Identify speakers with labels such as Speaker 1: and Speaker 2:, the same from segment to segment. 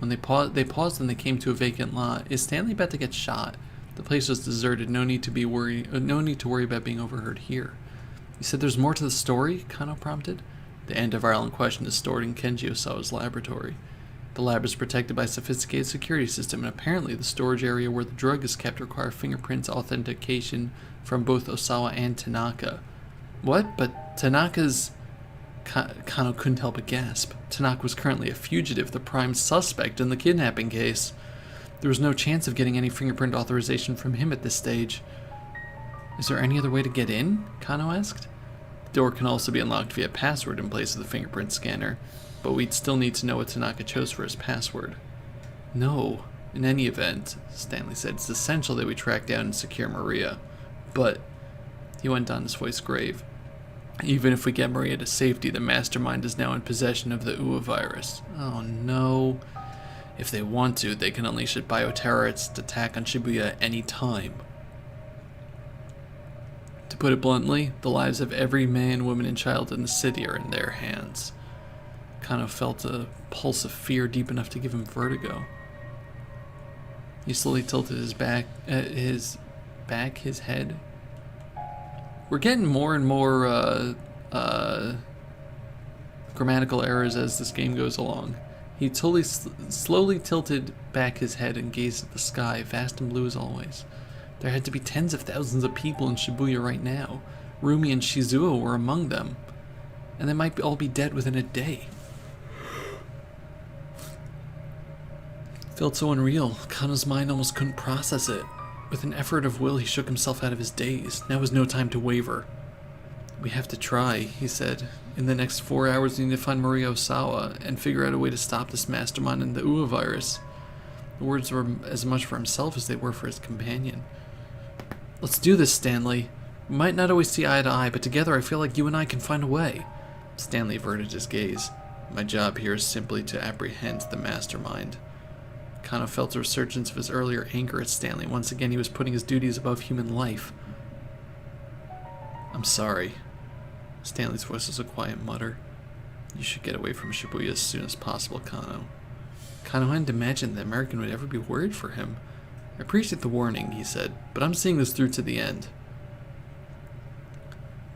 Speaker 1: When they paused and they came to a vacant lot. Is Stanley about to get shot? The place was deserted. No need to worry about being overheard here. You said there's more to the story? Kano prompted. The antiviral in question is stored in Kenji Osawa's laboratory. The lab is protected by a sophisticated security system, and apparently the storage area where the drug is kept requires fingerprints authentication from both Osawa and Tanaka. What? But Tanaka's... Kano couldn't help but gasp. Tanaka was currently a fugitive, the prime suspect in the kidnapping case. There was no chance of getting any fingerprint authorization from him at this stage. Is there any other way to get in? Kano asked. The door can also be unlocked via password in place of the fingerprint scanner, but we'd still need to know what Tanaka chose for his password. No. In any event, Stanley said, it's essential that we track down and secure Maria. But, he went on, his voice grave, even if we get Maria to safety, the mastermind is now in possession of the UA virus. Oh no. If they want to, they can unleash a bioterrorist attack on Shibuya at any time. To put it bluntly, the lives of every man, woman, and child in the city are in their hands. Kano felt a pulse of fear deep enough to give him vertigo. He slowly tilted his head. We're getting more and more grammatical errors as this game goes along. He slowly tilted back his head and gazed at the sky, vast and blue as always. There had to be tens of thousands of people in Shibuya right now. Rumi and Shizuo were among them, and they might all be dead within a day. It felt so unreal. Kano's mind almost couldn't process it. With an effort of will, he shook himself out of his daze. Now was no time to waver. We have to try, he said. In the next 4 hours, we need to find Maria Osawa and figure out a way to stop this mastermind and the UA virus. The words were as much for himself as they were for his companion. Let's do this, Stanley. We might not always see eye to eye, but together I feel like you and I can find a way. Stanley averted his gaze. My job here is simply to apprehend the mastermind. Kano felt a resurgence of his earlier anger at Stanley. Once again, he was putting his duties above human life. I'm sorry. Stanley's voice was a quiet mutter. You should get away from Shibuya as soon as possible, Kano. Kano hadn't imagined the American would ever be worried for him. I appreciate the warning, he said, but I'm seeing this through to the end.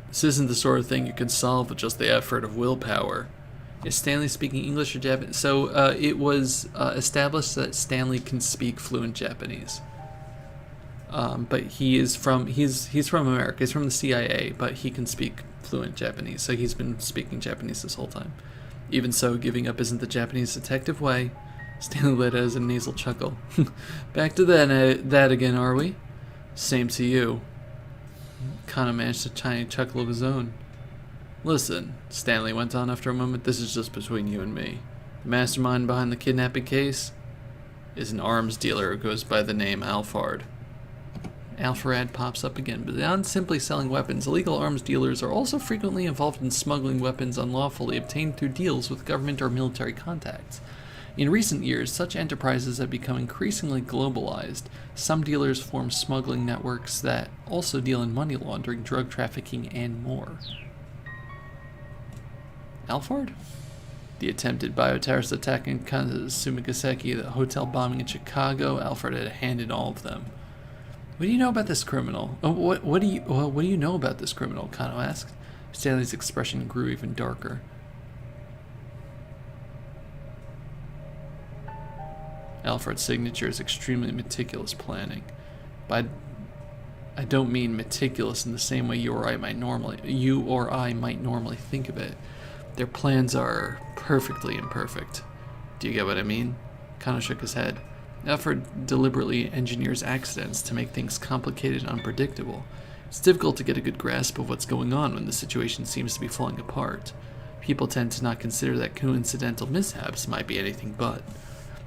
Speaker 1: This isn't the sort of thing you can solve with just the effort of willpower. Is Stanley speaking English or Japanese? So it was established that Stanley can speak fluent Japanese. But he's from America. He's from the CIA, but he can speak fluent Japanese. So he's been speaking Japanese this whole time. Even so, giving up isn't the Japanese detective way. Stanley let out as a nasal chuckle. Back to that again, are we? Same to you. Kano managed a tiny chuckle of his own. Listen, Stanley went on after a moment, this is just between you and me. The mastermind behind the kidnapping case is an arms dealer who goes by the name Alphard. Alpharad pops up again. Beyond simply selling weapons, illegal arms dealers are also frequently involved in smuggling weapons unlawfully obtained through deals with government or military contacts. In recent years, such enterprises have become increasingly globalized. Some dealers form smuggling networks that also deal in money laundering, drug trafficking, and more. Alphard? The attempted bioterrorist attack in Sumigaseki, the hotel bombing in Chicago, Alphard had a hand in all of them. What do you know about this criminal? What do you know about this criminal? Kano asked. Stanley's expression grew even darker. Alfred's signature is extremely meticulous planning. But I don't mean meticulous in the same way you or I might normally think of it. Their plans are perfectly imperfect. Do you get what I mean? Kano shook his head. Alfred deliberately engineers accidents to make things complicated and unpredictable. It's difficult to get a good grasp of what's going on when the situation seems to be falling apart. People tend to not consider that coincidental mishaps might be anything but.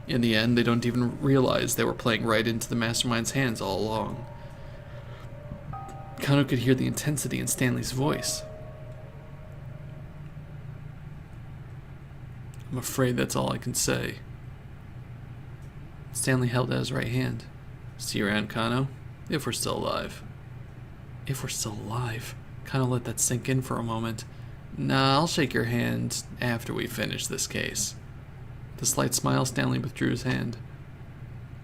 Speaker 1: In the end, they don't even realize they were playing right into the mastermind's hands all along. Kano could hear the intensity in Stanley's voice. I'm afraid that's all I can say. Stanley held out his right hand. See you around, Kano, if we're still alive. If we're still alive? Kano let that sink in for a moment. Nah, I'll shake your hand after we finish this case. With a slight smile, Stanley withdrew his hand.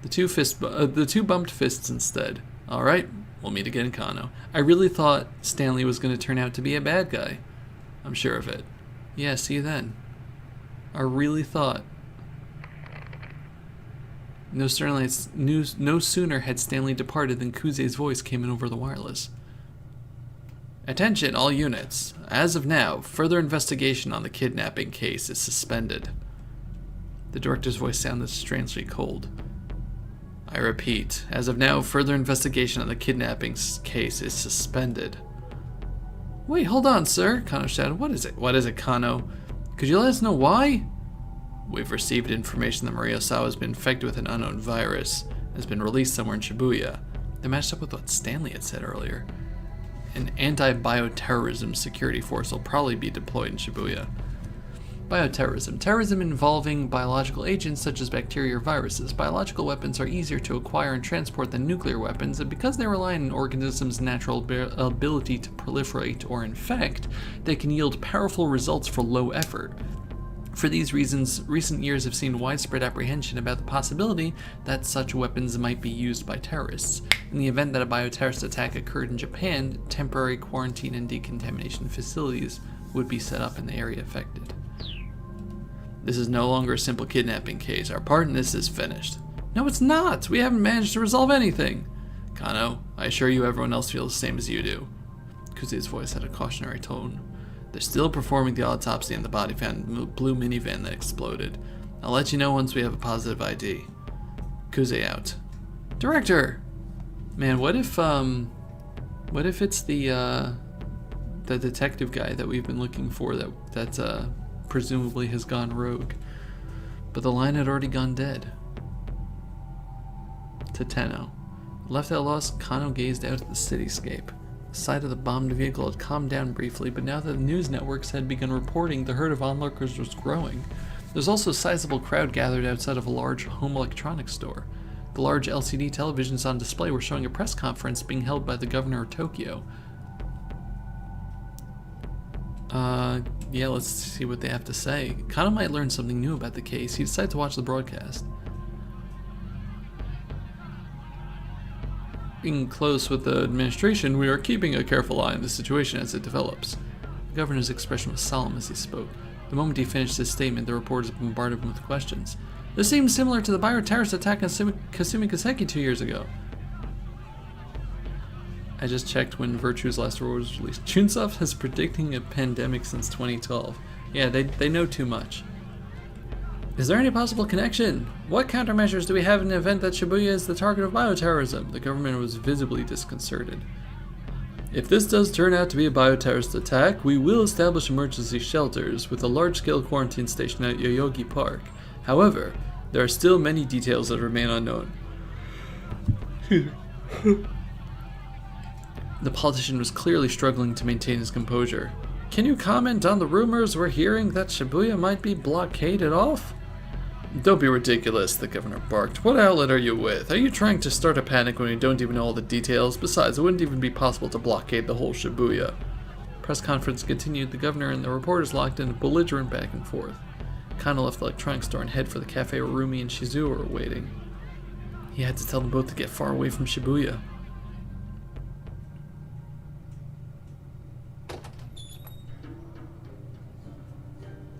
Speaker 1: The two bumped fists instead. All right, we'll meet again, Kano. I really thought Stanley was going to turn out to be a bad guy. I'm sure of it. Yeah, see you then. I really thought. No sooner had Stanley departed than Kuze's voice came in over the wireless. Attention, all units. As of now, further investigation on the kidnapping case is suspended. The director's voice sounded strangely cold. I repeat, as of now, further investigation on the kidnapping case is suspended. Wait, hold on, sir, Kano shouted. What is it? What is it, Kano? Could you let us know why? We've received information that Maria Sawa has been infected with an unknown virus and has been released somewhere in Shibuya. That matched up with what Stanley had said earlier. An anti-bioterrorism security force will probably be deployed in Shibuya. Bioterrorism. Terrorism involving biological agents such as bacteria or viruses. Biological weapons are easier to acquire and transport than nuclear weapons, and because they rely on an organism's natural ability to proliferate or infect, they can yield powerful results for low effort. For these reasons, recent years have seen widespread apprehension about the possibility that such weapons might be used by terrorists. In the event that a bioterrorist attack occurred in Japan, temporary quarantine and decontamination facilities would be set up in the area affected. This is no longer a simple kidnapping case. Our part in this is finished. No, it's not! We haven't managed to resolve anything! Kano, I assure you everyone else feels the same as you do. Kuze's voice had a cautionary tone. They're still performing the autopsy on the body found in the blue minivan that exploded. I'll let you know once we have a positive ID. Kuze out. Director! Man, what if it's the detective guy that we've been looking for that presumably has gone rogue. But the line had already gone dead. To Tenno. Left at a loss, Kano gazed out at the cityscape. The sight of the bombed vehicle had calmed down briefly, but now that the news networks had begun reporting, the herd of onlookers was growing. There was also a sizable crowd gathered outside of a large home electronics store. The large LCD televisions on display were showing a press conference being held by the governor of Tokyo. Yeah, let's see what they have to say. Kano might learn something new about the case. He decided to watch the broadcast. Being close with the administration, we are keeping a careful eye on the situation as it develops. The governor's expression was solemn as he spoke. The moment he finished his statement, the reporters bombarded him with questions. This seems similar to the bioterrorist attack on Kasumi Kaseki 2 years ago. I just checked when Virtue's last report was released. Chunsoft is predicting a pandemic since 2012. Yeah, they know too much. Is there any possible connection? What countermeasures do we have in the event that Shibuya is the target of bioterrorism? The government was visibly disconcerted. If this does turn out to be a bioterrorist attack, we will establish emergency shelters with a large-scale quarantine station at Yoyogi Park. However, there are still many details that remain unknown. The politician was clearly struggling to maintain his composure. Can you comment on the rumors we're hearing that Shibuya might be blockaded off? Don't be ridiculous, the governor barked. What outlet are you with? Are you trying to start a panic when you don't even know all the details? Besides, it wouldn't even be possible to blockade the whole Shibuya. Press conference continued. The governor and the reporters locked in a belligerent back and forth. Kano left the electronics store and head for the cafe where Rumi and Shizuo were waiting. He had to tell them both to get far away from Shibuya.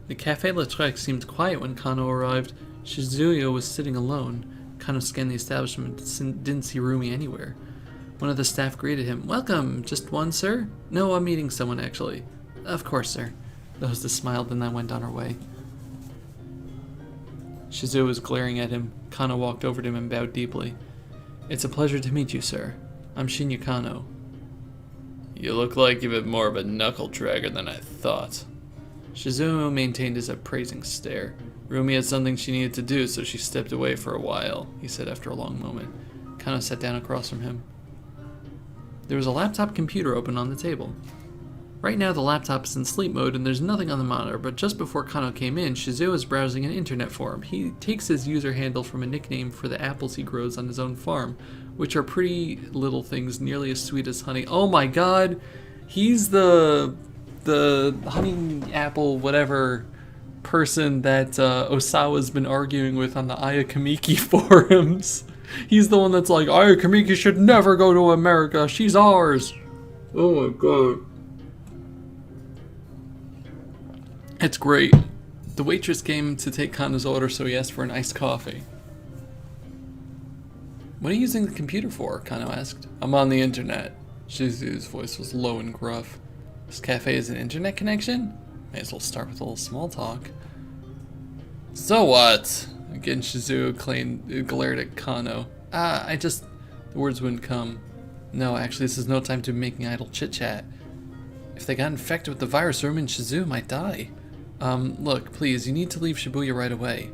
Speaker 1: The Café Lautrec seemed quiet when Kano arrived. Shizuyo was sitting alone. Kano scanned the establishment but didn't see Rumi anywhere. One of the staff greeted him. Welcome, just one, sir? No, I'm meeting someone, actually. Of course, sir. The hostess smiled and then went on her way. Shizuyo was glaring at him. Kano walked over to him and bowed deeply. It's a pleasure to meet you, sir. I'm Shinya Kano. You look like you've been more of a knuckle dragger than I thought. Shizuo maintained his appraising stare. Rumi had something she needed to do, so she stepped away for a while, he said after a long moment. Kano sat down across from him. There was a laptop computer open on the table. Right now the laptop is in sleep mode and there's nothing on the monitor, but just before Kano came in, Shizuo was browsing an internet forum. He takes his user handle from a nickname for the apples he grows on his own farm, which are pretty little things, nearly as sweet as honey. Oh my god! He's the honey apple whatever person that Osawa's been arguing with on the Ayakamiki forums. He's the one that's like, Ayakamiki should never go to America. She's ours. Oh my god. It's great. The waitress came to take Kano's order, so he asked for an iced coffee. What are you using the computer for? Kano asked. I'm on the internet. Shizu's voice was low and gruff. This cafe has an internet connection? May as well start with a little small talk. So what? Again, Shizu glared at Kano. The words wouldn't come. No, actually, this is no time to be making idle chit-chat. If they got infected with the virus, Rumi and Shizu might die. Look, please, you need to leave Shibuya right away.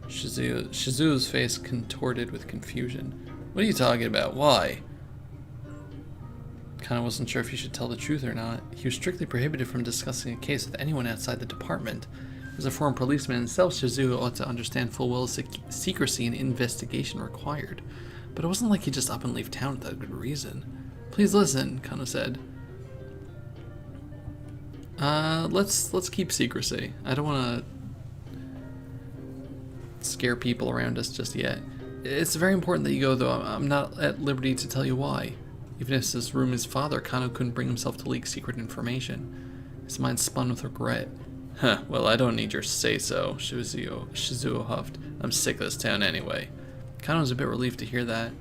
Speaker 1: Shizu's face contorted with confusion. What are you talking about? Why? Kano wasn't sure if he should tell the truth or not. He was strictly prohibited from discussing a case with anyone outside the department. As a former policeman himself, Shizu ought to understand full well the secrecy and investigation required. But it wasn't like he'd just up and leave town without good reason. Please listen, Kano said. Let's keep secrecy. I don't want to scare people around us just yet. It's very important that you go, though. I'm not at liberty to tell you why. Even if this Rumi's father, Kano couldn't bring himself to leak secret information. His mind spun with regret. Huh, well, I don't need your say-so, Shizuo huffed. I'm sick of this town anyway. Kano was a bit relieved to hear that.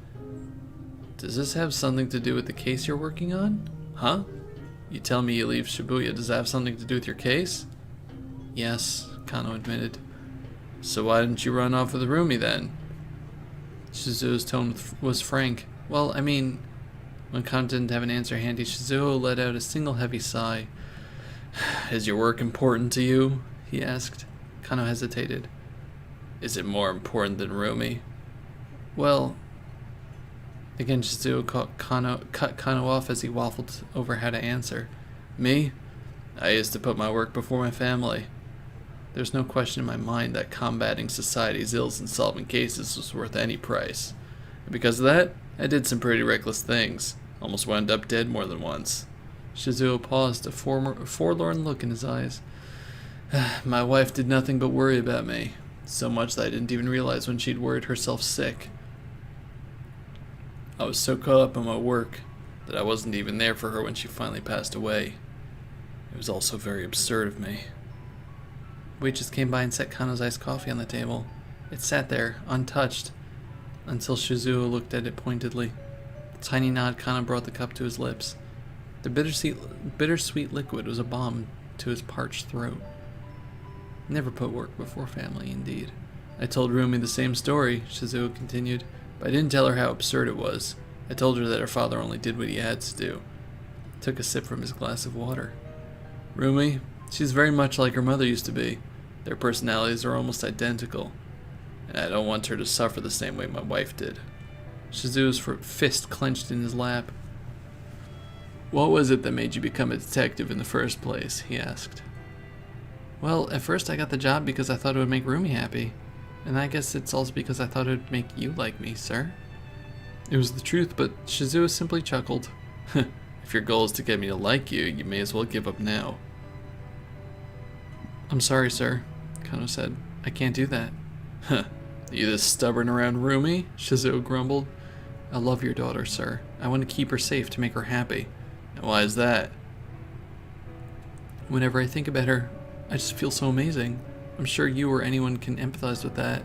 Speaker 1: Does this have something to do with the case you're working on? Huh? You tell me you leave Shibuya. Does that have something to do with your case? Yes, Kano admitted. So why didn't you run off with Rumi then? Shizuo's tone was frank. Well, I mean... When Kano didn't have an answer handy, Shizuo let out a single heavy sigh. Is your work important to you? He asked. Kano hesitated. Is it more important than Rumi? Well... Again, Shizuo cut Kano off as he waffled over how to answer. Me? I used to put my work before my family. There's no question in my mind that combating society's ills and solving cases was worth any price. And because of that, I did some pretty reckless things. Almost wound up dead more than once. Shizuo paused, a forlorn look in his eyes. My wife did nothing but worry about me. So much that I didn't even realize when she'd worried herself sick. I was so caught up in my work that I wasn't even there for her when she finally passed away. It was also very absurd of me. Waitress came by and set Kano's iced coffee on the table. It sat there, untouched, until Shizuo looked at it pointedly. A tiny nod, Kano brought the cup to his lips. The bittersweet liquid was a balm to his parched throat. Never put work before family, indeed. I told Rumi the same story, Shizuo continued, but I didn't tell her how absurd it was. I told her that her father only did what he had to do. He took a sip from his glass of water. Rumi, she's very much like her mother used to be. Their personalities are almost identical. And I don't want her to suffer the same way my wife did. Shizuo's fist clenched in his lap. What was it that made you become a detective in the first place? He asked. Well, at first I got the job because I thought it would make Rumi happy. And I guess it's also because I thought it would make you like me, sir. It was the truth, but Shizuo simply chuckled. If your goal is to get me to like you, you may as well give up now. I'm sorry, sir, Kano said. I can't do that. Huh. Are you this stubborn around Rumi? Shizuo grumbled. I love your daughter, sir. I want to keep her safe to make her happy. And why is that? Whenever I think about her, I just feel so amazing. I'm sure you or anyone can empathize with that.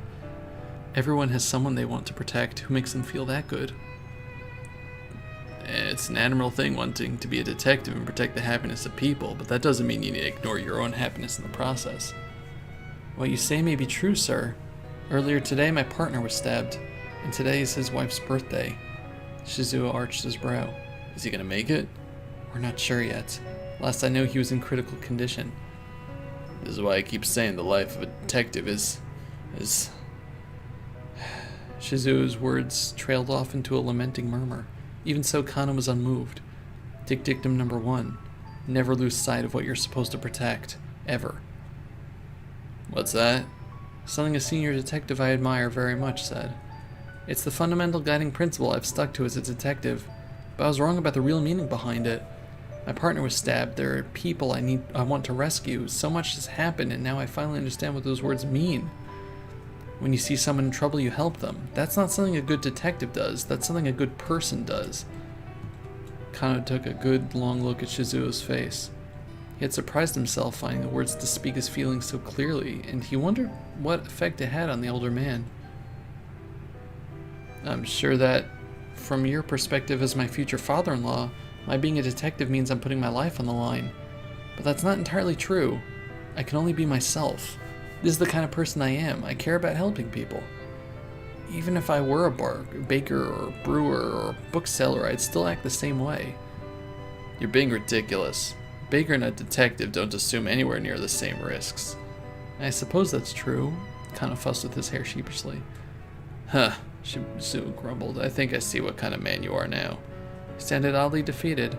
Speaker 1: Everyone has someone they want to protect who makes them feel that good. It's an admirable thing wanting to be a detective and protect the happiness of people, but that doesn't mean you need to ignore your own happiness in the process. What you say may be true, sir. Earlier today, my partner was stabbed, and today is his wife's birthday. Shizuo arched his brow. Is he gonna make it? We're not sure yet. Last I know, he was in critical condition. This is why I keep saying the life of a detective is... Shizuo's words trailed off into a lamenting murmur. Even so, Kano was unmoved. Take dictum number 1. Never lose sight of what you're supposed to protect. Ever. What's that? Something a senior detective I admire very much said. It's the fundamental guiding principle I've stuck to as a detective, but I was wrong about the real meaning behind it. My partner was stabbed. There are people I want to rescue. So much has happened, and now I finally understand what those words mean. When you see someone in trouble, you help them. That's not something a good detective does. That's something a good person does. Kano took a good, long look at Shizuo's face. He had surprised himself finding the words to speak his feelings so clearly, and he wondered what effect it had on the older man. I'm sure that, from your perspective as my future father-in-law, my being a detective means I'm putting my life on the line. But that's not entirely true. I can only be myself. This is the kind of person I am. I care about helping people. Even if I were a baker or a brewer or a bookseller, I'd still act the same way. You're being ridiculous. A baker and a detective don't assume anywhere near the same risks. I suppose that's true. Kano fussed with his hair sheepishly. Huh, Shibuya grumbled. I think I see what kind of man you are now. You sounded oddly defeated.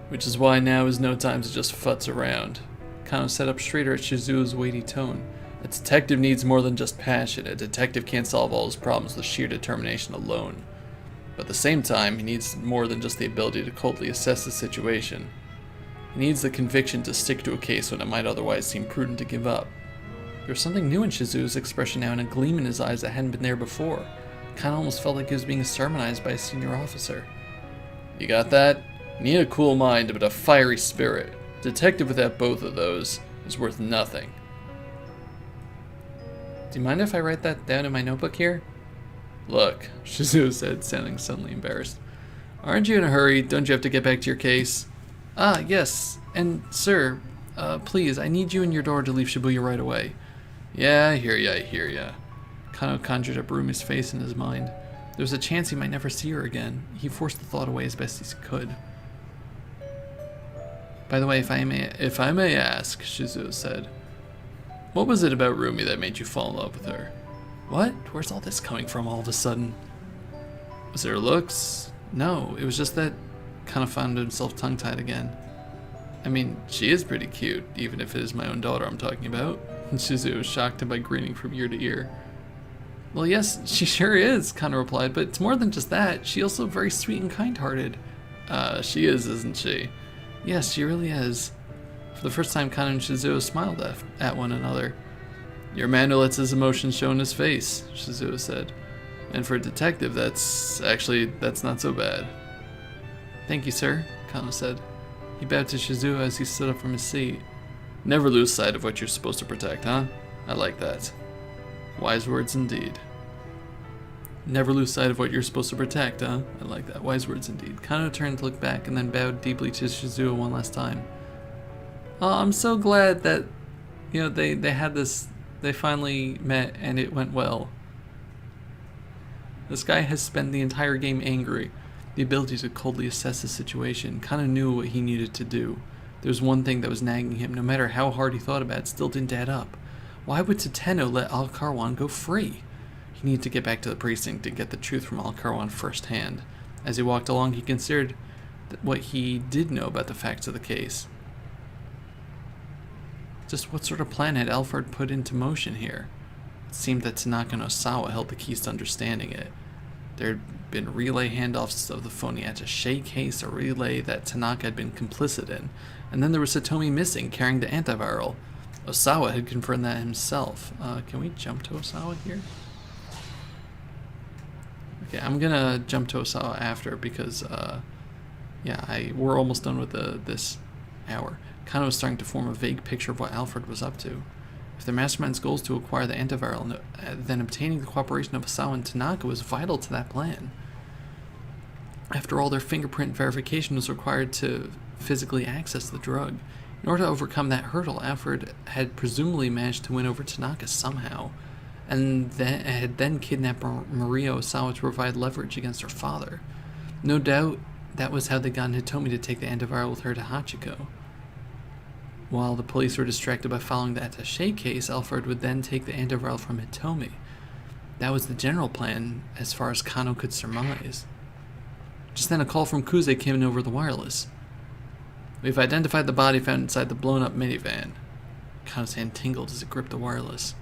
Speaker 1: Which is why now is no time to just futz around. Kano sat up straighter at Shizuo's weighty tone. A detective needs more than just passion. A detective can't solve all his problems with sheer determination alone. But at the same time, he needs more than just the ability to coldly assess the situation. He needs the conviction to stick to a case when it might otherwise seem prudent to give up. There was something new in Shizuo's expression now and a gleam in his eyes that hadn't been there before. Kano almost felt like he was being sermonized by a senior officer. You got that? You need a cool mind, but a fiery spirit. Detective without both of those is worth nothing. Do you mind if I write that down in my notebook here? Look, Shizuo said, sounding suddenly embarrassed. Aren't you in a hurry? Don't you have to get back to your case? Ah, yes. And, sir, please, I need you and your daughter to leave Shibuya right away. Yeah, I hear ya. Kano conjured up Rumi's face in his mind. There was a chance he might never see her again. He forced the thought away as best he could. By the way, if I may ask, Shizuo said, what was it about Rumi that made you fall in love with her? What? Where's all this coming from all of a sudden? Was it her looks? No, it was just that Kano found himself tongue-tied again. I mean, she is pretty cute, even if it is my own daughter I'm talking about. Shizuo was shocked by grinning from ear to ear. Well, yes, she sure is, Kano replied, but it's more than just that. She's also very sweet and kind-hearted. She is, isn't she? Yes, she really is. For the first time, Kano and Shizuo smiled at one another. Your man who lets his emotions show in his face, Shizuo said. And for a detective, that's not so bad. Thank you, sir, Kano said. He bowed to Shizuo as he stood up from his seat. Never lose sight of what you're supposed to protect, huh? I like that. Wise words indeed. Never lose sight of what you're supposed to protect, huh? I like that. Wise words indeed. Kano turned to look back and then bowed deeply to Shizuo one last time. Oh, I'm so glad that, they had this, they finally met and it went well. This guy has spent the entire game angry. The ability to coldly assess the situation. Kano knew what he needed to do. There was one thing that was nagging him, no matter how hard he thought about it, still didn't add up. Why would Tateno let Al-Karwan go free? He needed to get back to the precinct to get the truth from Al-Karwan firsthand. As he walked along, he considered what he did know about the facts of the case. Just what sort of plan had Alfred put into motion here? It seemed that Tanaka and Osawa held the keys to understanding it. There had been relay handoffs of the phony attaché case, a relay that Tanaka had been complicit in, and then there was Satomi missing, carrying the antiviral. Osawa had confirmed that himself. Can we jump to Osawa here? Okay, I'm gonna jump to Osawa after because, we're almost done with this hour. Kano was starting to form a vague picture of what Alfred was up to. If the mastermind's goal is to acquire the antiviral, then obtaining the cooperation of Osawa and Tanaka was vital to that plan. After all, their fingerprint verification was required to physically access the drug. In order to overcome that hurdle, Alfred had presumably managed to win over Tanaka somehow, and had then kidnapped Maria Osawa to provide leverage against her father. No doubt that was how they got Hitomi to take the antiviral with her to Hachiko. While the police were distracted by following the attaché case, Alfred would then take the antiviral from Hitomi. That was the general plan, as far as Kano could surmise. Just then a call from Kuze came in over the wireless. We've identified the body found inside the blown-up minivan. Kano's hand tingled as it gripped the wireless.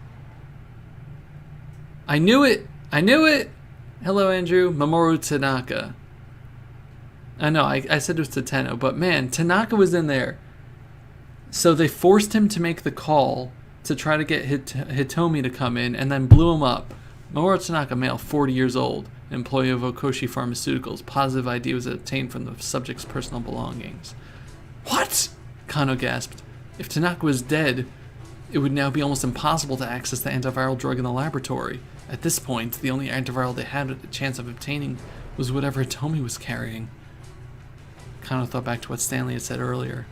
Speaker 1: I knew it! Hello, Andrew. Mamoru Tanaka. I know, I said it was to Tenno, but man, Tanaka was in there. So they forced him to make the call to try to get Hitomi to come in, and then blew him up. Mamoru Tanaka, male, 40 years old, employee of Okoshi Pharmaceuticals. Positive ID was obtained from the subject's personal belongings. What? Kano gasped. If Tanaka was dead, it would now be almost impossible to access the antiviral drug in the laboratory. At this point, the only antiviral they had a chance of obtaining was whatever Hitomi was carrying. Kano thought back to what Stanley had said earlier.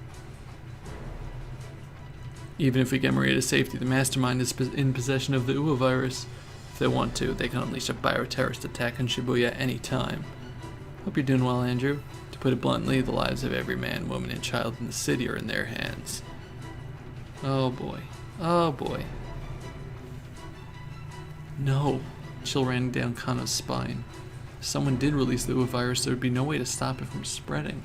Speaker 1: Even if we get Maria to safety, the mastermind is in possession of the Uwa virus. If they want to, they can unleash a bioterrorist attack on Shibuya any time. Hope you're doing well, Andrew. To put it bluntly, the lives of every man, woman, and child in the city are in their hands. Oh boy. Oh boy. No. Chill ran down Kano's spine. If someone did release the Uwa virus, there would be no way to stop it from spreading.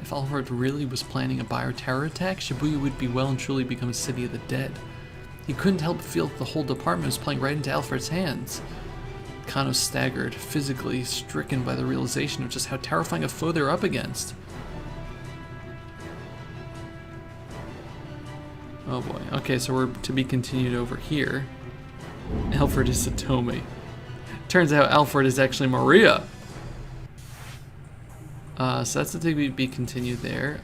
Speaker 1: If Alfred really was planning a bioterror attack, Shibuya would be well and truly become a city of the dead. He couldn't help but feel that the whole department was playing right into Alfred's hands. Kano staggered, physically stricken by the realization of just how terrifying a foe they're up against. Oh boy. Okay, so we're to be continued over here. Alfred is Hitomi. Turns out Alfred is actually Maria. So that's the thing to be continued there.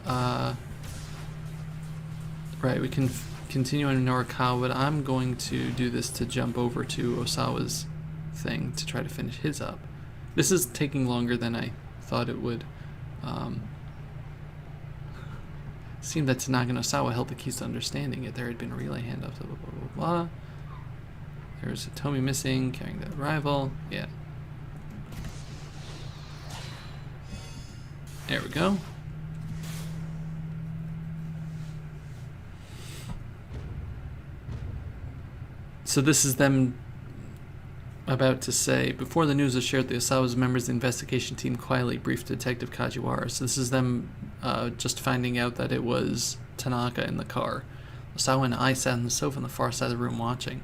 Speaker 1: Right, we can continue on Norikawa, but I'm going to do this to jump over to Osawa's thing to try to finish his up. This is taking longer than I thought it would. Seemed that Tanaka and Osawa held the keys to understanding it. There had been a relay handoff, blah, blah, blah, blah, blah. There's Hitomi missing, carrying that rival. Yeah. There we go. So this is them about to say, before the news was shared, the Osawa's members of the investigation team quietly briefed Detective Kajiwara. So this is them just finding out that it was Tanaka in the car. Osawa and I sat on the sofa on the far side of the room watching.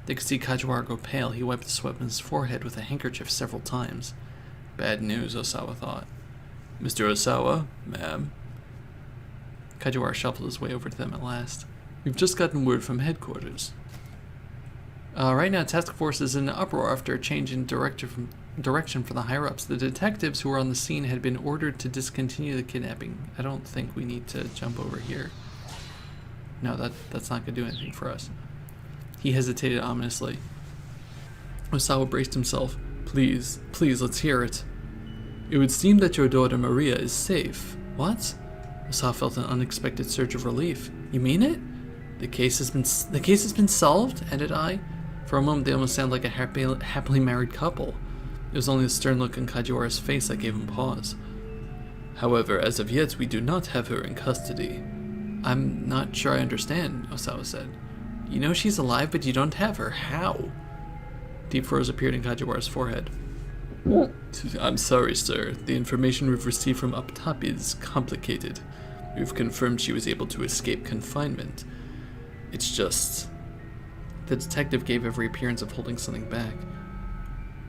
Speaker 1: They could see Kajiwara go pale. He wiped the sweat on his forehead with a handkerchief several times. Bad news, Osawa thought. Mr. Osawa, ma'am. Kajiwara shuffled his way over to them at last. We've just gotten word from headquarters. Right now, task force is in an uproar after a change in direction from the higher-ups. The detectives who were on the scene had been ordered to discontinue the kidnapping. I don't think we need to jump over here. No, that's not going to do anything for us. He hesitated ominously. Osawa braced himself. Please, let's hear it. It would seem that your daughter Maria is safe. What? Osawa felt an unexpected surge of relief. You mean it? The case has been solved? Ended I. For a moment, they almost sounded like a happily married couple. It was only the stern look on Kajiwara's face that gave him pause. However, as of yet, we do not have her in custody. I'm not sure I understand, Osawa said. You know she's alive, but you don't have her. How? Deep furrows appeared in Kajiwara's forehead. I'm sorry, sir. The information we've received from up top is complicated. We've confirmed she was able to escape confinement. It's just... The detective gave every appearance of holding something back.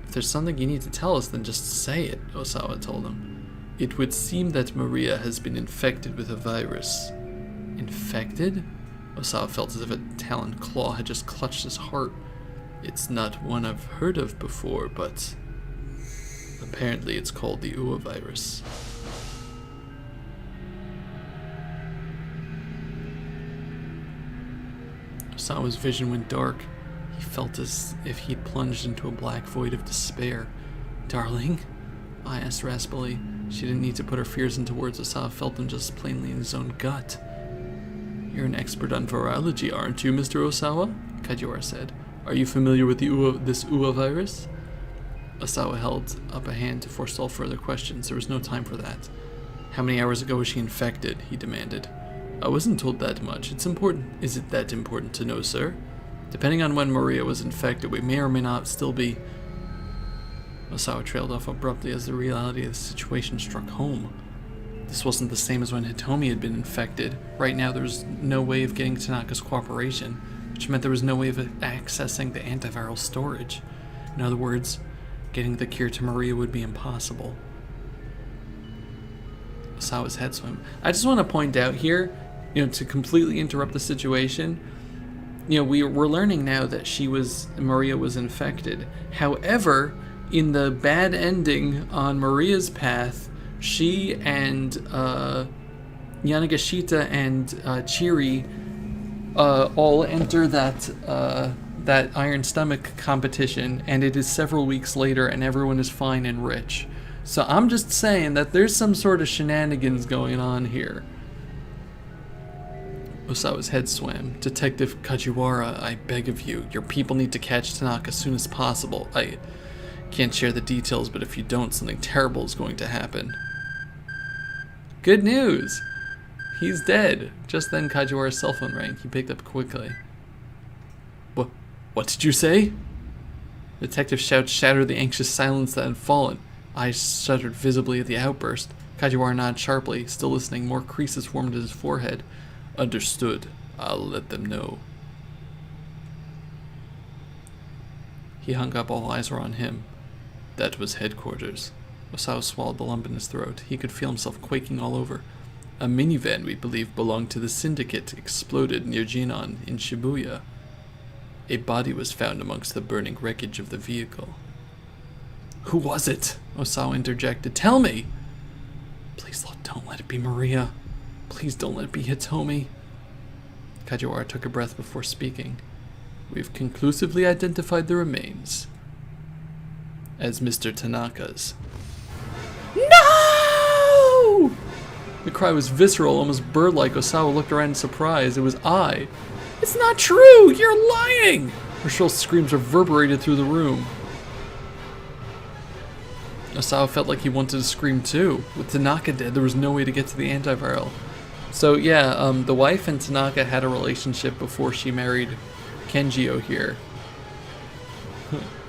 Speaker 1: If there's something you need to tell us, then just say it, Osawa told him. It would seem that Maria has been infected with a virus. Infected? Osawa felt as if a taloned claw had just clutched his heart. It's not one I've heard of before, but... Apparently it's called the Uwa virus. Osawa's vision went dark. He felt as if he'd plunged into a black void of despair. Darling? I asked raspily. She didn't need to put her fears into words. Osawa felt them just plainly in his own gut. You're an expert on virology, aren't you, Mr. Osawa? Kajiwara said. Are you familiar with this Uwa virus? Osawa held up a hand to forestall further questions. There was no time for that. How many hours ago was she infected? He demanded. I wasn't told that much. It's important. Is it that important to know, sir? Depending on when Maria was infected, we may or may not still be... Osawa trailed off abruptly as the reality of the situation struck home. This wasn't the same as when Hitomi had been infected. Right now, there was no way of getting Tanaka's cooperation, which meant there was no way of accessing the antiviral storage. In other words, getting the cure to Maria would be impossible. Osawa's head swim. I just want to point out here, to completely interrupt the situation, we're learning now that Maria was infected. However, in the bad ending on Maria's path, she and Yanagashita and Chiri all enter that Iron Stomach competition, and it is several weeks later, and everyone is fine and rich. So I'm just saying that there's some sort of shenanigans going on here. Osawa's head swam. Detective Kajiwara, I beg of you, your people need to catch Tanaka as soon as possible. I can't share the details, but if you don't, something terrible is going to happen. Good news! He's dead. Just then Kajiwara's cell phone rang. He picked up quickly. What did you say? Detective shouts shattered the anxious silence that had fallen. Eyes shuddered visibly at the outburst. Kajiwara nodded sharply, still listening. More creases formed at his forehead. Understood. I'll let them know. He hung up. All eyes were on him. That was headquarters. Osawa swallowed the lump in his throat. He could feel himself quaking all over. A minivan we believe belonged to the syndicate exploded near Jinan in Shibuya. A body was found amongst the burning wreckage of the vehicle. Who was it? Osawa interjected. Tell me! Please don't let it be Maria. Please don't let it be Hitomi. Kajiwara took a breath before speaking. We've conclusively identified the remains as Mr. Tanaka's. No! The cry was visceral, almost bird-like. Osawa looked around in surprise. It was I. It's not true! You're lying! Her shrill screams reverberated through the room. Osawa felt like he wanted to scream too. With Tanaka dead, there was no way to get to the antiviral. So yeah, the wife and Tanaka had a relationship before she married Kenjio here.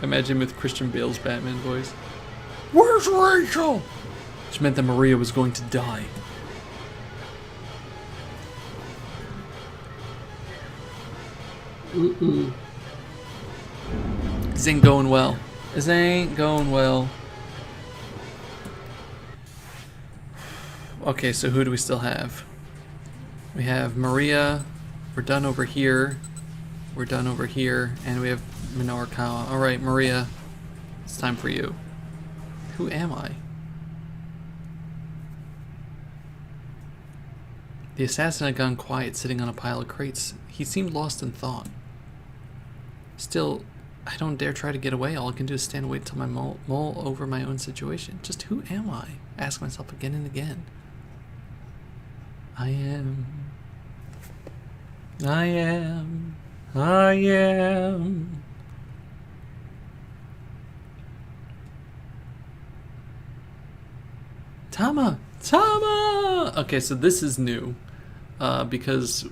Speaker 1: Imagine with Christian Bale's Batman voice. Where's Rachel? Which meant that Maria was going to die. This ain't going well. This ain't going well. Okay, so who do we still have? We have Maria. We're done over here. We're done over here. And we have Minorikawa. Alright, Maria. It's time for you. Who am I? The assassin had gone quiet, sitting on a pile of crates. He seemed lost in thought. Still, I don't dare try to get away. All I can do is stand and wait till my mull over my own situation. Just who am I? I ask myself again and again. I am. Tama! Okay, so this is new. Because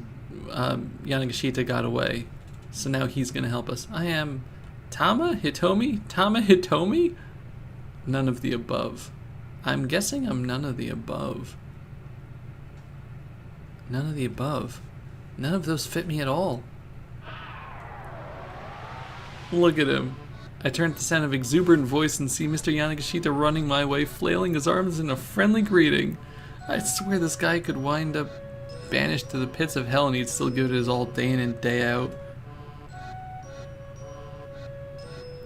Speaker 1: Yanagashita got away. So now he's going to help us. I am Tama Hitomi? Tama Hitomi? None of the above. I'm guessing I'm none of the above. None of the above. None of those fit me at all. Look at him. I turn at the sound of exuberant voice and see Mr. Yanagashita running my way, flailing his arms in a friendly greeting. I swear this guy could wind up banished to the pits of hell and he'd still give it his all day in and day out.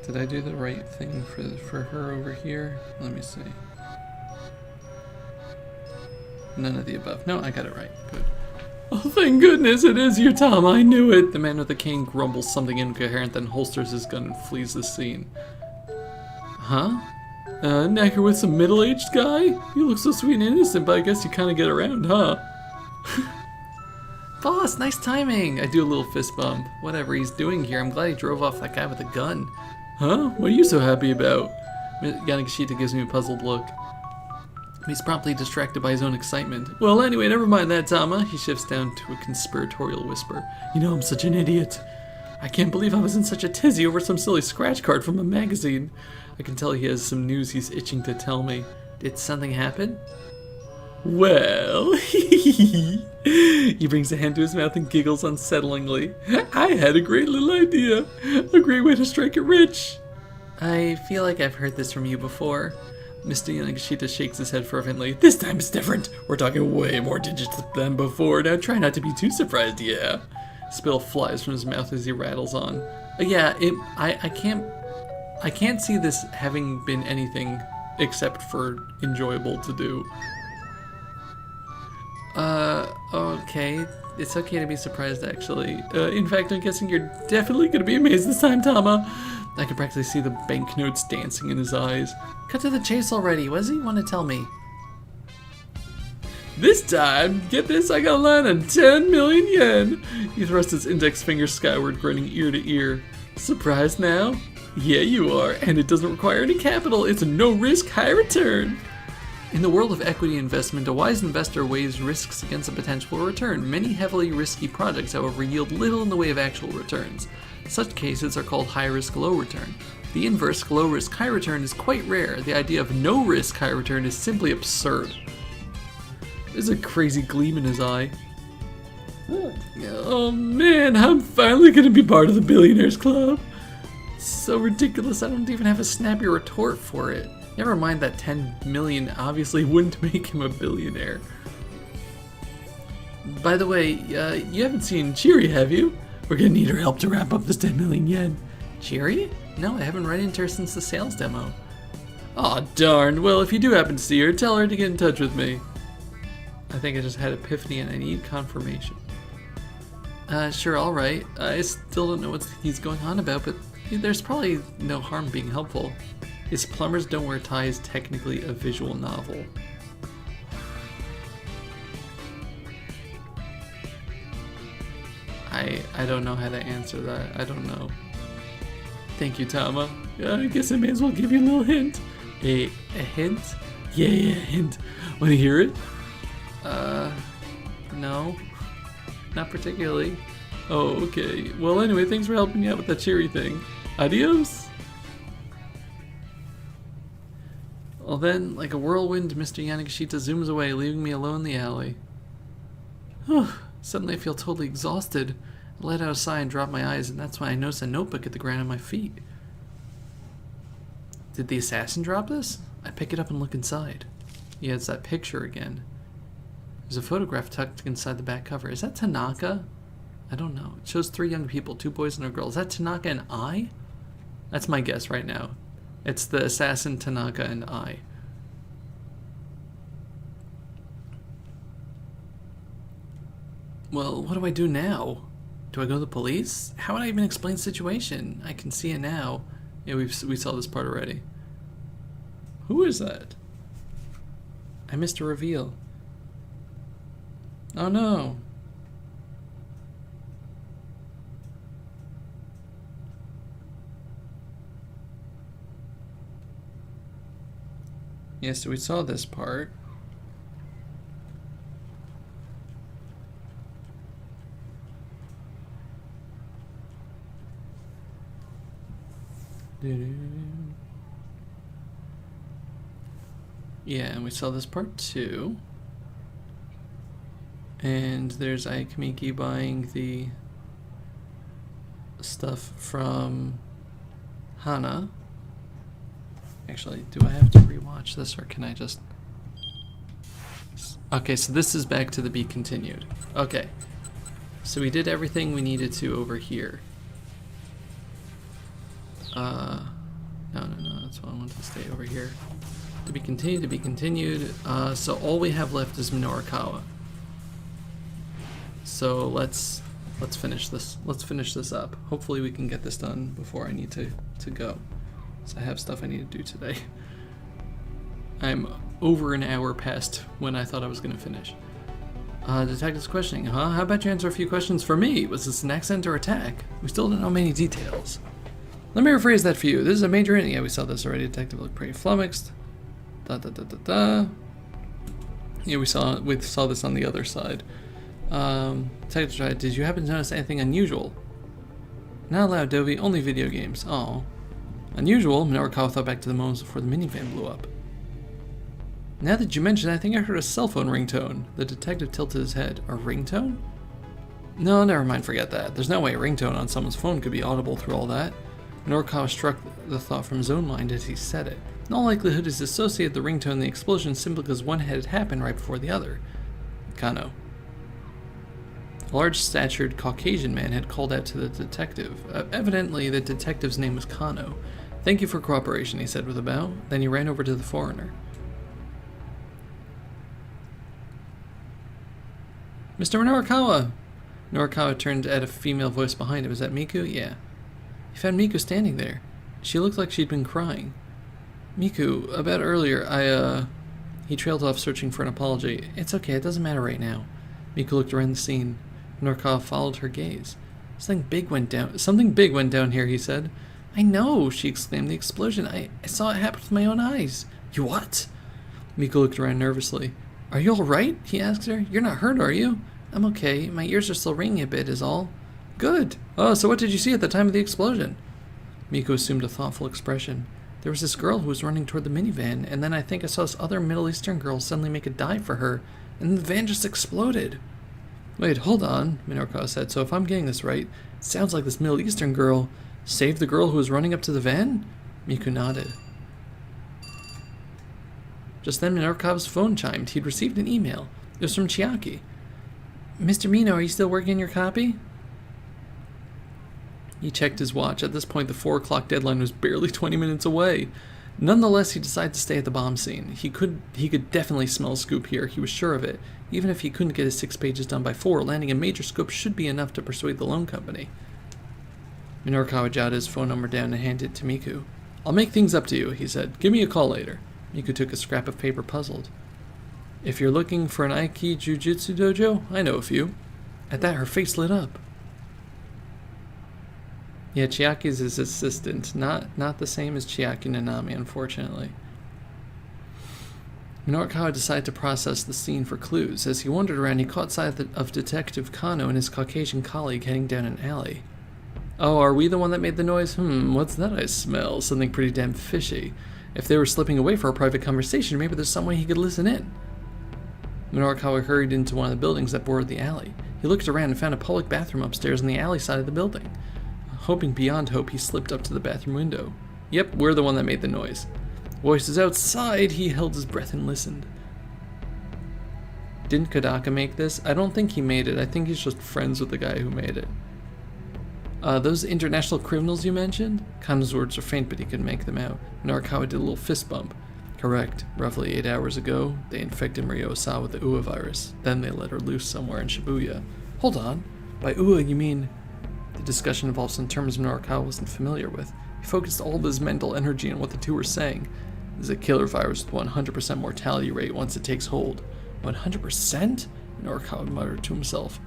Speaker 1: Did I do the right thing for her over here? Let me see. None of the above. No, I got it right. Good. Oh, thank goodness it is you, Tom. I knew it. The man with the cane grumbles something incoherent, then holsters his gun and flees the scene. Huh? Necker with some middle-aged guy? You look so sweet and innocent, but I guess you kind of get around, huh? Boss, nice timing. I do a little fist bump. Whatever he's doing here, I'm glad he drove off that guy with a gun. Huh? What are you so happy about? Yanagashita gives me a puzzled look. He's promptly distracted by his own excitement. Well, anyway, never mind that, Tama. He shifts down to a conspiratorial whisper. You know, I'm such an idiot. I can't believe I was in such a tizzy over some silly scratch card from a magazine. I can tell he has some news he's itching to tell me. Did something happen? Well, he brings a hand to his mouth and giggles unsettlingly. I had a great little idea. A great way to strike it rich. I feel like I've heard this from you before. Mr. Yanagishita shakes his head fervently. This time it's different. We're talking way more digits than before. Now try not to be too surprised, yeah. Spill flies from his mouth as he rattles on. I can't see this having been anything except for enjoyable to do. Okay. It's okay to be surprised, actually. In fact, I'm guessing you're definitely gonna be amazed this time, Tama. I could practically see the banknotes dancing in his eyes. Cut to the chase already. What does he want to tell me? This time, get this, I got a line on 10 million yen. He thrust his index finger skyward, grinning ear to ear. Surprised now? Yeah, you are, and it doesn't require any capital. It's a no-risk, high-return. In the world of equity investment, a wise investor weighs risks against a potential return. Many heavily risky projects, however, yield little in the way of actual returns. Such cases are called high-risk, low-return. The inverse, low-risk, high-return, is quite rare. The idea of no-risk, high-return is simply absurd. There's a crazy gleam in his eye. Oh man, I'm finally gonna be part of the Billionaires Club. It's so ridiculous, I don't even have a snappy retort for it. Never mind that 10 million obviously wouldn't make him a billionaire. By the way, you haven't seen Chiri, have you? We're gonna need her help to wrap up this 10 million yen. Chiri? No, I haven't run into her since the sales demo. Aw, darn. Well, if you do happen to see her, tell her to get in touch with me. I think I just had epiphany and I need confirmation. Sure, alright. I still don't know what he's going on about, but there's probably no harm being helpful. Is Plumbers Don't Wear Ties technically a visual novel? I don't know how to answer that. I don't know. Thank you, Tama. I guess I may as well give you a little hint. A hint? Yeah, a hint. Want to hear it? No. Not particularly. Oh, okay. Well, anyway, thanks for helping me out with that cheery thing. Adios? Well then, like a whirlwind, Mr. Yanagishita zooms away, leaving me alone in the alley. Suddenly I feel totally exhausted. I let out a sigh and drop my eyes, and that's when I notice a notebook at the ground at my feet. Did the assassin drop this? I pick it up and look inside. Yeah, it's that picture again. There's a photograph tucked inside the back cover. Is that Tanaka? I don't know. It shows 3 young people, 2 boys and a girl. Is that Tanaka and I? That's my guess right now. It's the assassin, Tanaka, and I. Well, what do I do now? Do I go to the police? How would I even explain the situation? I can see it now. Yeah, we saw this part already. Who is that? I missed a reveal. Oh no. Yeah, so we saw this part. Yeah, and we saw this part too. And there's Ayakamiki buying the stuff from Hana. Actually, do I have to rewatch this or can I just... Okay, so this is back to the be continued. Okay. So we did everything we needed to over here. No, that's what I wanted to stay over here. To be continued, to be continued. So all we have left is Minorikawa. So let's finish this. Let's finish this up. Hopefully we can get this done before I need to go. So I have stuff I need to do today. I'm over an hour past when I thought I was gonna finish. Detective's questioning, huh? How about you answer a few questions for me? Was this an accident or attack? We still don't know many details. Let me rephrase that for you. This is a major inning. Yeah, we saw this already. Detective looked pretty flummoxed. Yeah, we saw this on the other side. Detective tried. Did you happen to notice anything unusual? Not allowed, Dovey. Only video games. Oh. Unusual? Minorikawa thought back to the moments before the minivan blew up. Now that you mention it, I think I heard a cell phone ringtone. The detective tilted his head. A ringtone? No, never mind, forget that. There's no way a ringtone on someone's phone could be audible through all that. Norikawa struck the thought from his own mind as he said it. In all likelihood, he associated the ringtone and the explosion simply because one had happened right before the other. Kano. A large-statured Caucasian man had called out to the detective. Evidently, the detective's name was Kano. "Thank you for cooperation," he said with a bow. Then he ran over to the foreigner. "Mr. Norikawa!" Norikawa turned at a female voice behind him. "Is that Miku?" "Yeah." He found Miku standing there. She looked like she'd been crying. "Miku, about earlier, He trailed off, searching for an apology. "It's okay, it doesn't matter right now." Miku looked around the scene. Norikawa followed her gaze. Something big went down here," he said. "I know," she exclaimed. "The explosion. I saw it happen with my own eyes." "You what?" Miku looked around nervously. "Are you all right?" he asked her. "You're not hurt, are you?" "I'm okay. My ears are still ringing a bit, is all." "Good. Oh, so what did you see at the time of the explosion?" Miku assumed a thoughtful expression. "There was this girl who was running toward the minivan, and then I think I saw this other Middle Eastern girl suddenly make a dive for her, and the van just exploded." "Wait, hold on," Norikawa said. "So if I'm getting this right, it sounds like this Middle Eastern girl saved the girl who was running up to the van?" Miku nodded. Just then, Norikawa's phone chimed. He'd received an email. It was from Chiaki. "Mr. Mino, are you still working on your copy?" He checked his watch. At this point, the 4 o'clock deadline was barely 20 minutes away. Nonetheless, he decided to stay at the bomb scene. He could definitely smell a scoop here. He was sure of it. Even if he couldn't get his 6 pages done by 4, landing a major scoop should be enough to persuade the loan company. Norikawa jotted his phone number down and handed it to Miku. "I'll make things up to you," he said. "Give me a call later." Miku took a scrap of paper, puzzled. "If you're looking for an Aiki Jujutsu dojo, I know a few." At that, her face lit up. Yeah, Chiaki's his assistant. Not the same as Chiaki Nanami, unfortunately. Norikawa decided to process the scene for clues. As he wandered around, he caught sight of Detective Kano and his Caucasian colleague heading down an alley. "Oh, are we the one that made the noise? What's that I smell? Something pretty damn fishy. If they were slipping away for a private conversation, maybe there's some way he could listen in." Norikawa hurried into one of the buildings that bordered the alley. He looked around and found a public bathroom upstairs on the alley side of the building. Hoping beyond hope, he slipped up to the bathroom window. "Yep, we're the one that made the noise." "Voices outside." He held his breath and listened. Didn't Kodaka make this? I don't think he made it. I think he's just friends with the guy who made it. "Those international criminals you mentioned?" Kano's words were faint, but he could make them out. Norikawa did a little fist bump. "Correct. Roughly 8 hours ago, they infected Maria Osawa with the UA virus. Then they let her loose somewhere in Shibuya." "Hold on. By UA, you mean..." The discussion involved some terms Norikawa wasn't familiar with. He focused all of his mental energy on what the two were saying. "This is a killer virus with 100% mortality rate once it takes hold." 100%? Norikawa muttered to himself.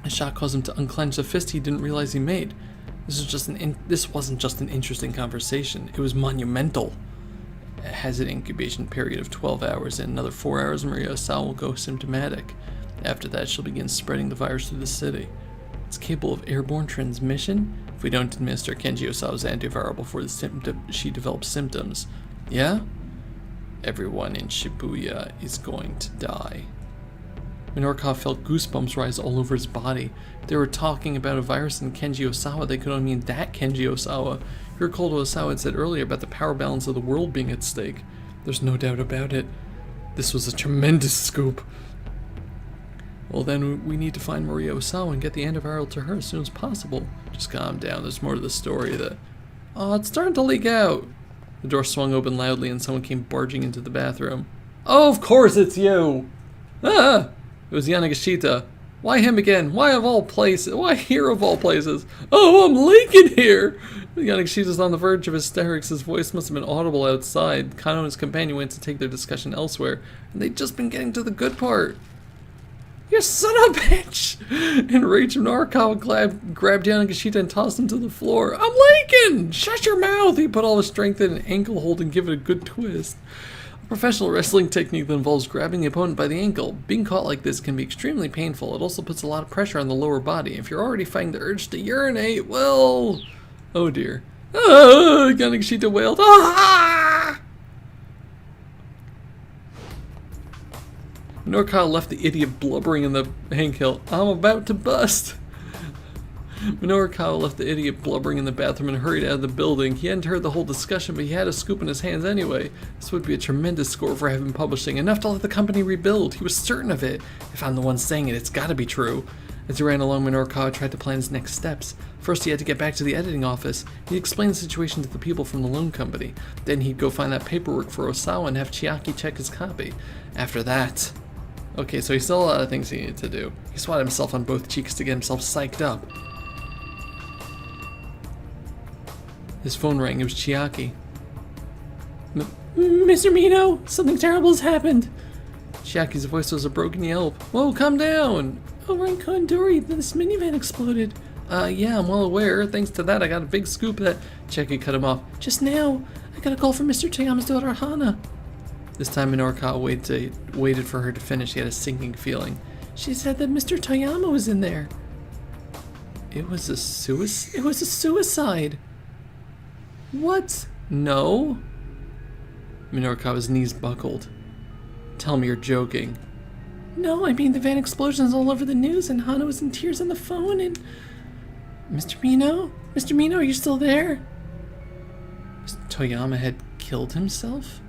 Speaker 1: A shock caused him to unclench a fist he didn't realize he made. This wasn't just an interesting conversation. It was monumental. It has an incubation period of 12 hours. In another 4 hours, Maria Osawa will go symptomatic. After that, she'll begin spreading the virus through the city. It's capable of airborne transmission. If we don't administer Kenji Osawa's antiviral before she develops symptoms, yeah? Everyone in Shibuya is going to die. Norikawa felt goosebumps rise all over his body. They were talking about a virus in Kenji Osawa. They could only mean that Kenji Osawa. He recalled what Osawa had said earlier about the power balance of the world being at stake. There's no doubt about it. This was a tremendous scoop. Well, then we need to find Maria Osawa and get the antiviral to her as soon as possible. Just calm down. There's more to the story that... Oh, it's starting to leak out. The door swung open loudly and someone came barging into the bathroom. "Oh, of course it's you!" "Ah!" It was Yanagishita. "Why him again? Why of all places? Why here of all places? Oh, I'm leaking here!" Yanagishita's on the verge of hysterics. His voice must have been audible outside. Kano and his companion went to take their discussion elsewhere, and they'd just been getting to the good part. "You son of a bitch!" Enraged, Norikawa grabbed Yanagishita and tossed him to the floor. "I'm leaking! Shut your mouth!" He put all his strength in an ankle hold and gave it a good twist. A professional wrestling technique that involves grabbing the opponent by the ankle. Being caught like this can be extremely painful. It also puts a lot of pressure on the lower body. If you're already fighting the urge to urinate, well... Oh dear. "Ah!" Yanagishita wailed. "Ah!" Norikawa left the idiot blubbering in the handkill. "I'm about to bust." Minoru left the idiot blubbering in the bathroom and hurried out of the building. He hadn't heard the whole discussion, but he had a scoop in his hands anyway. This would be a tremendous score for Heaven Publishing, enough to let the company rebuild. He was certain of it. If I'm the one saying it, it's gotta be true. As he ran along, Minoru tried to plan his next steps. First, he had to get back to the editing office. He explained the situation to the people from the loan company. Then he'd go find that paperwork for Osawa and have Chiaki check his copy. After that... Okay, so he still had a lot of things he needed to do. He swatted himself on both cheeks to get himself psyched up. His phone rang. It was Chiaki. Mr. Mino, something terrible has happened. Chiaki's voice was a broken yelp. Whoa, calm down. Over in Kondori, this minivan exploded. Yeah, I'm well aware. Thanks to that, I got a big scoop that... Chiaki cut him off. Just now, I got a call from Mr. Toyama's daughter, Hana. This time, Minoru waited for her to finish. He had a sinking feeling. She said that Mr. Toyama was in there. It was a suicide. What? No. Minoru's knees buckled. Tell me you're joking. No, I mean the van explosion's all over the news and Hana was in tears on the phone and... Mr. Mino? Mr. Mino, are you still there? Mr. Toyama had killed himself?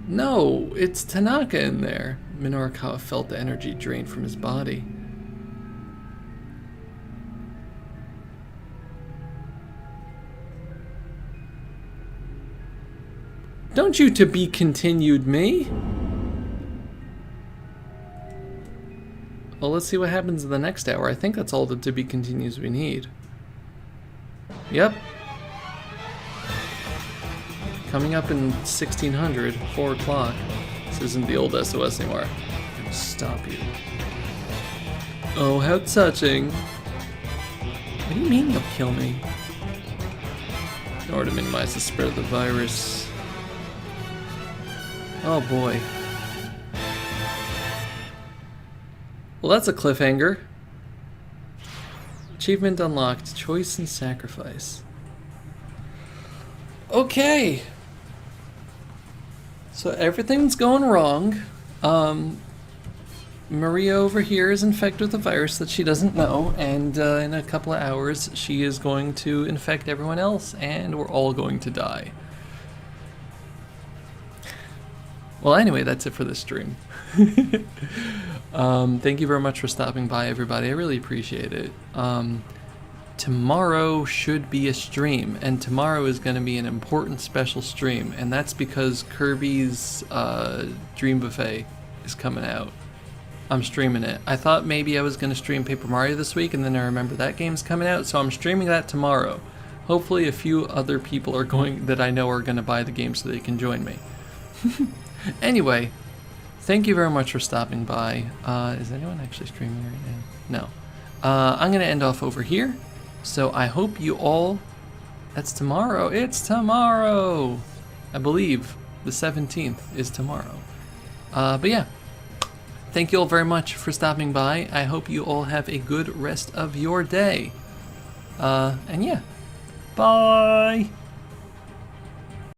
Speaker 1: No, it's Tanaka in there. Minoru felt the energy drain from his body. Don't you to be continued me? Well, let's see what happens in the next hour. I think that's all the to be continues we need. Yep. Coming up in 1600, 4 o'clock. This isn't the old SOS anymore. I'm gonna stop you. Oh, how touching. What do you mean you'll kill me? In order to minimize the spread of the virus. Oh boy. Well, that's a cliffhanger. Achievement unlocked. Choice and sacrifice. Okay. So everything's going wrong. Maria over here is infected with a virus that she doesn't know, and in a couple of hours she is going to infect everyone else, and we're all going to die. Well, anyway, that's it for this stream. Thank you very much for stopping by, everybody. I really appreciate it. Tomorrow should be a stream, and tomorrow is going to be an important special stream, and that's because Kirby's Dream Buffet is coming out. I'm streaming it. I thought maybe I was going to stream Paper Mario this week, and then I remember that game's coming out, so I'm streaming that tomorrow. Hopefully a few other people are that I know are going to buy the game so they can join me. Anyway, thank you very much for stopping by. Is anyone actually streaming right now? No. I'm going to end off over here. So I hope you all... That's tomorrow. It's tomorrow! I believe the 17th is tomorrow. But yeah. Thank you all very much for stopping by. I hope you all have a good rest of your day. And yeah. Bye!